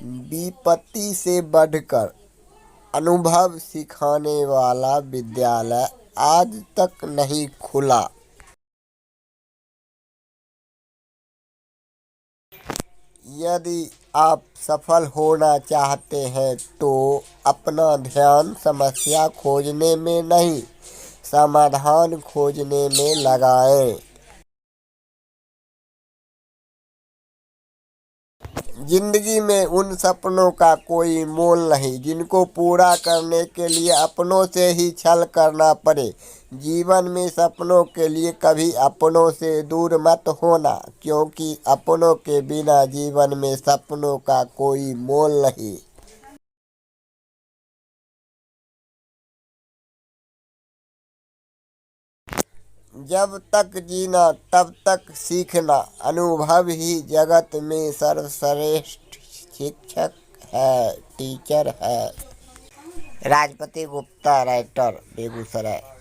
विपत्ति से बढ़कर अनुभव सिखाने वाला विद्यालय आज तक नहीं खुला। यदि आप सफल होना चाहते हैं तो अपना ध्यान समस्या खोजने में नहीं, समाधान खोजने में लगाएं। जिंदगी में उन सपनों का कोई मोल नहीं जिनको पूरा करने के लिए अपनों से ही छल करना पड़े। जीवन में सपनों के लिए कभी अपनों से दूर मत होना, क्योंकि अपनों के बिना जीवन में सपनों का कोई मोल नहीं। जब तक जीना तब तक सीखना, अनुभव ही जगत में सर्वश्रेष्ठ शिक्षक है, टीचर है। राजपति गुप्ता, राइटर, बेगूसराय।